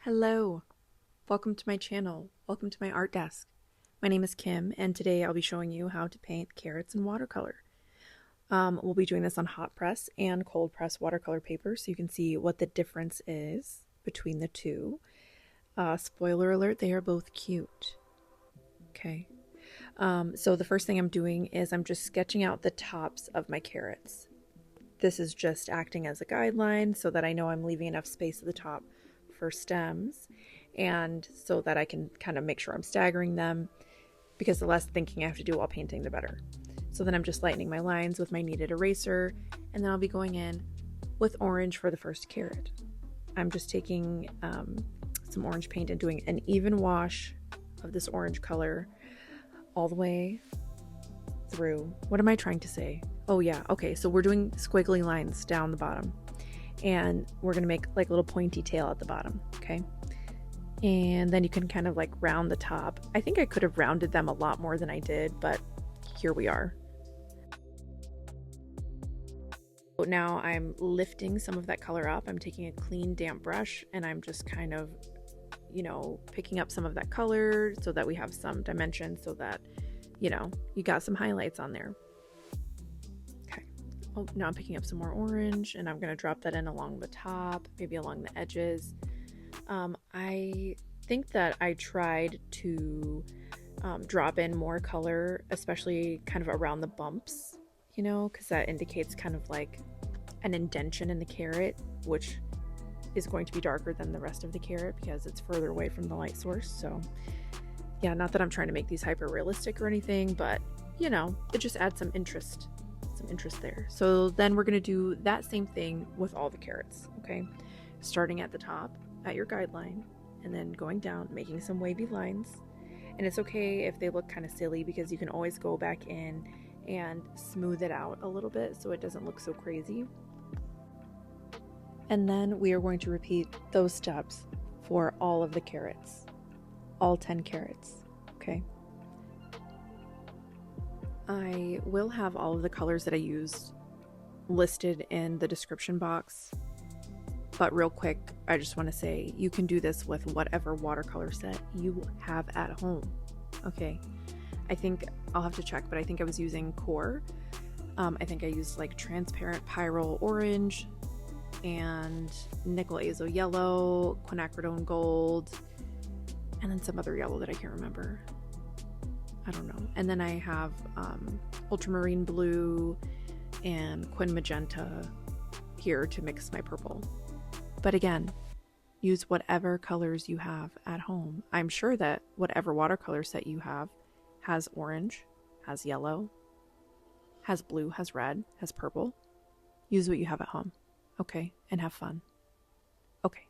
Hello, welcome to my channel. Welcome to my art desk. My name is Kim, and today I'll be showing you how to paint carrots in watercolor. We'll be doing this on hot press and cold press watercolor paper, so you can see what the difference is between the two. Spoiler alert, they are both cute. Okay. So the first thing I'm doing is I'm just sketching out the tops of my carrots. This is just acting as a guideline so that I know I'm leaving enough space at the top for stems, and so that I can kind of make sure I'm staggering them, because the less thinking I have to do while painting, the better. So then I'm just lightening my lines with my kneaded eraser, and then I'll be going in with orange for the first carrot. I'm just taking some orange paint and doing an even wash of this orange color all the way through. What am I trying to say? Oh yeah, okay, so we're doing squiggly lines down the bottom, and we're gonna make like a little pointy tail at the bottom, okay? And then you can kind of like round the top. I think I could have rounded them a lot more than I did, but here we are. So now I'm lifting some of that color up. I'm taking a clean damp brush and I'm just kind of, you know, picking up some of that color so that we have some dimension, so that, you know, you got some highlights on there. Oh, now I'm picking up some more orange, and I'm going to drop that in along the top, maybe along the edges. I think that I tried to drop in more color, especially kind of around the bumps, you know, because that indicates kind of like an indentation in the carrot, which is going to be darker than the rest of the carrot because it's further away from the light source. So yeah, not that I'm trying to make these hyper realistic or anything, but you know, it just adds some interest there. So then we're going to do that same thing with all the carrots, okay? Starting at the top at your guideline and then going down, making some wavy lines. And it's okay if they look kind of silly, because you can always go back in and smooth it out a little bit so it doesn't look so crazy. And then we are going to repeat those steps for all of the carrots, all 10 carrots, okay? I will have all of the colors that I used listed in the description box, but real quick, I just want to say you can do this with whatever watercolor set you have at home, okay? I think I'll have to check, but I think I was using Qor. I think I used like transparent Pyrrole orange and nickel Azo Yellow, Quinacridone Gold, and then some other yellow that I can't remember. I don't know. And then I have Ultramarine blue and Quin Magenta here to mix my purple. But again, use whatever colors you have at home. I'm sure that whatever watercolor set you have has orange, has yellow, has blue, has red, has purple. Use what you have at home, okay? And have fun. Okay.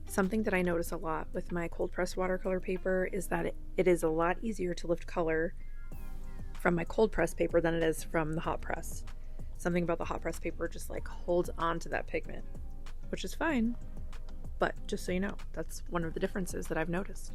Something that I notice a lot with my cold press watercolor paper is that it is a lot easier to lift color from my cold press paper than it is from the hot press. Something about the hot press paper just like holds on to that pigment, which is fine, but just so you know, that's one of the differences that I've noticed.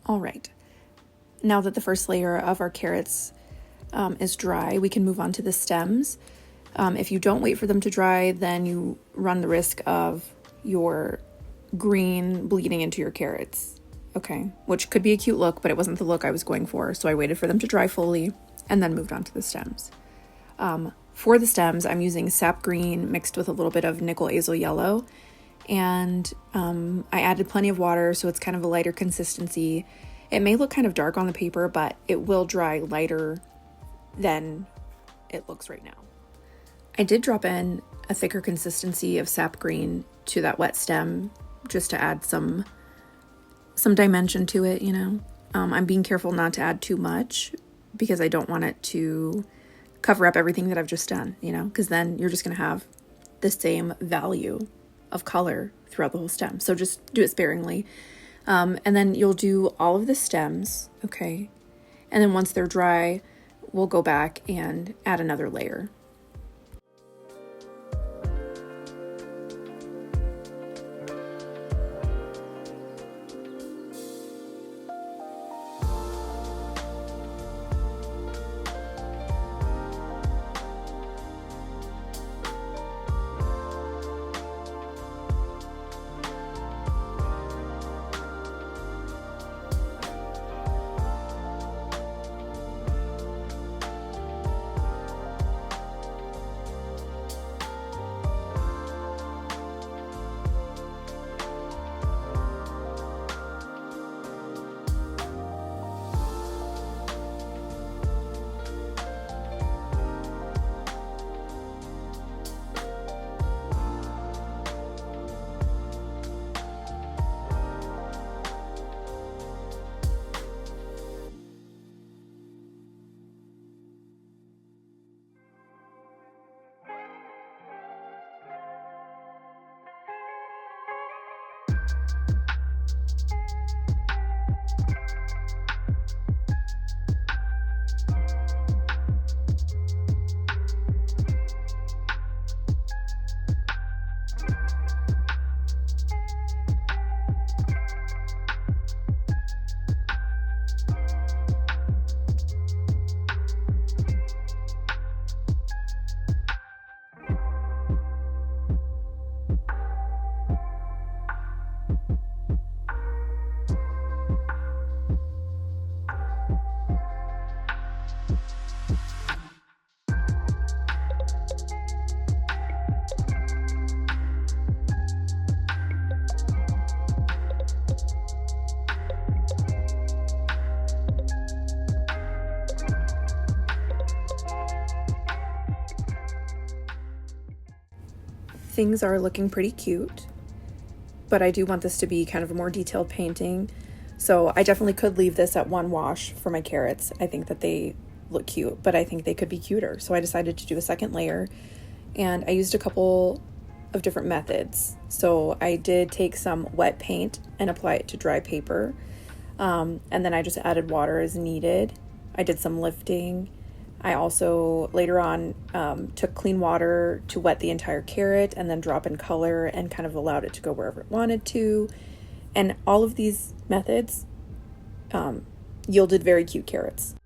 All right, now that the first layer of our carrots is dry, we can move on to the stems. If you don't wait for them to dry, then you run the risk of your green bleeding into your carrots, okay? Which could be a cute look, but it wasn't the look I was going for, so I waited for them to dry fully and then moved on to the stems. For the stems, I'm using Sap Green mixed with a little bit of nickel Azo Yellow, and I added plenty of water, so it's kind of a lighter consistency. It may look kind of dark on the paper, but it will dry lighter than it looks right now. I did drop in a thicker consistency of Sap Green to that wet stem just to add some dimension to it, you know. I'm being careful not to add too much because I don't want it to cover up everything that I've just done, you know, because then you're just going to have the same value of color throughout the whole stem. So just do it sparingly. And then you'll do all of the stems, okay? And then once they're dry, we'll go back and add another layer. Things are looking pretty cute, but I do want this to be kind of a more detailed painting. So I definitely could leave this at one wash for my carrots. I think that they look cute, but I think they could be cuter. So I decided to do a second layer, and I used a couple of different methods. So I did take some wet paint and apply it to dry paper. And then I just added water as needed. I did some lifting. I also later on took clean water to wet the entire carrot and then drop in color and kind of allowed it to go wherever it wanted to. And all of these methods yielded very cute carrots.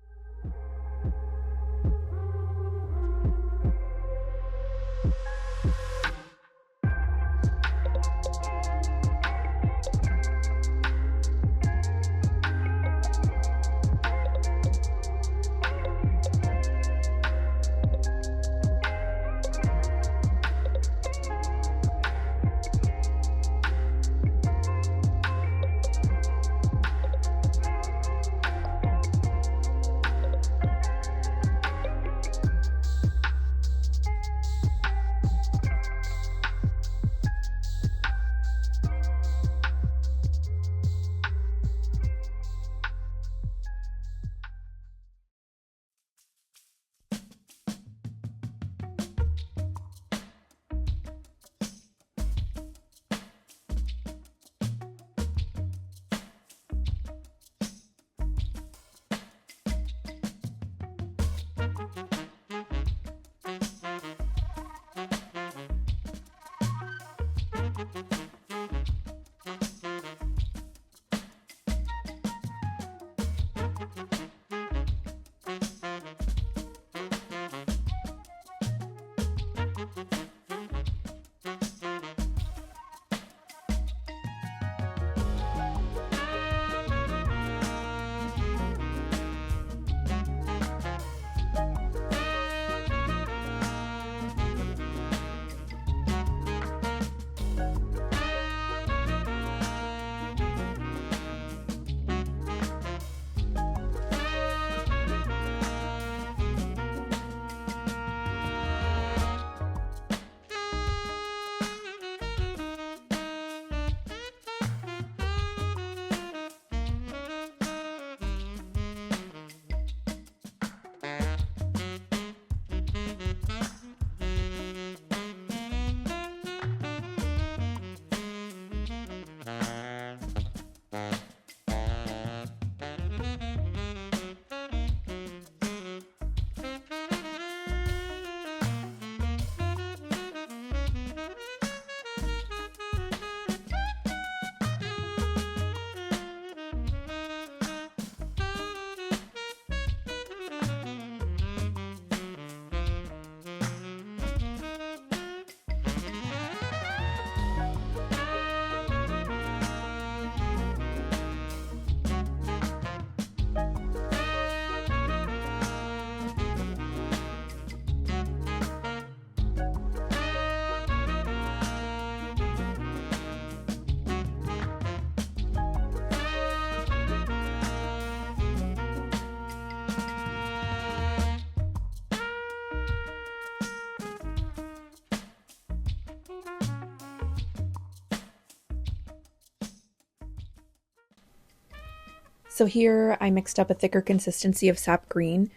So here I mixed up a thicker consistency of Sap Green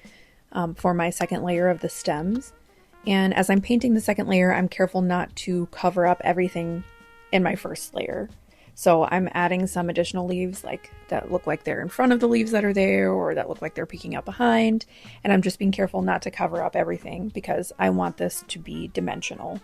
for my second layer of the stems. And as I'm painting the second layer, I'm careful not to cover up everything in my first layer. So I'm adding some additional leaves that look like they're in front of the leaves that are there, or that look like they're peeking out behind. And I'm just being careful not to cover up everything because I want this to be dimensional.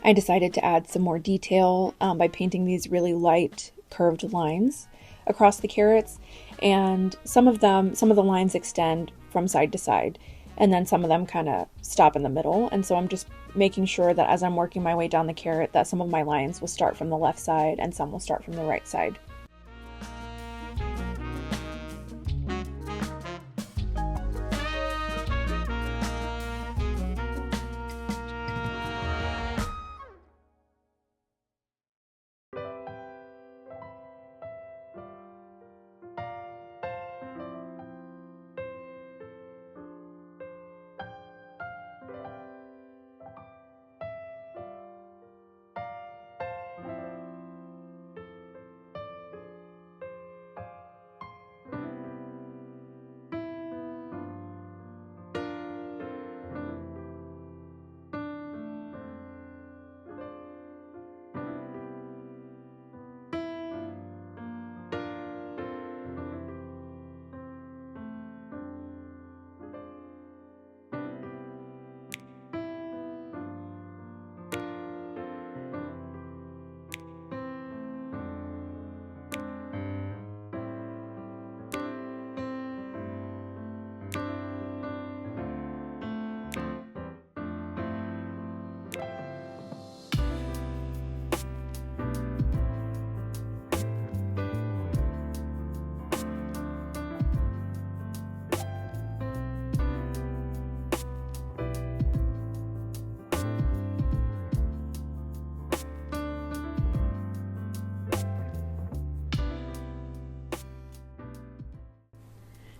I decided to add some more detail by painting these really light curved lines across the carrots, and some of the lines extend from side to side, and then some of them kind of stop in the middle. And so I'm just making sure that as I'm working my way down the carrot that some of my lines will start from the left side and some will start from the right side.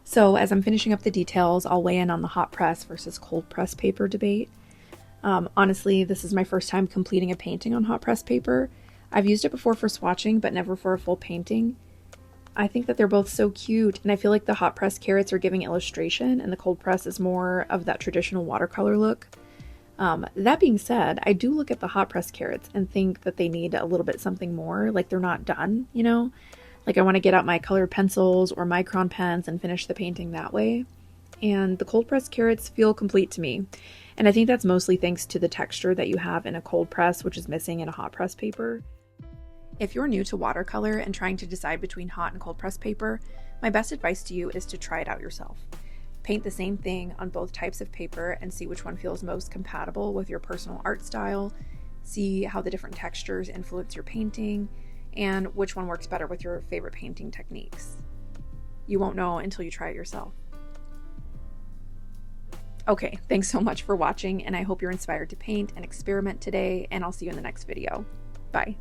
So as I'm finishing up the details, I'll weigh in on the hot press versus cold press paper debate. Honestly, this is my first time completing a painting on hot press paper. I've used it before for swatching, but never for a full painting. I think that they're both so cute, and I feel like the hot press carrots are giving illustration, and the cold press is more of that traditional watercolor look. That being said, I do look at the hot press carrots and think that they need a little bit something more, like they're not done, you know? Like I want to get out my colored pencils or micron pens and finish the painting that way. And the cold press carrots feel complete to me. And I think that's mostly thanks to the texture that you have in a cold press, which is missing in a hot press paper. If you're new to watercolor and trying to decide between hot and cold press paper, my best advice to you is to try it out yourself. Paint the same thing on both types of paper and see which one feels most compatible with your personal art style, see how the different textures influence your painting, and which one works better with your favorite painting techniques. You won't know until you try it yourself. Okay, thanks so much for watching, and I hope you're inspired to paint and experiment today, and I'll see you in the next video. Bye.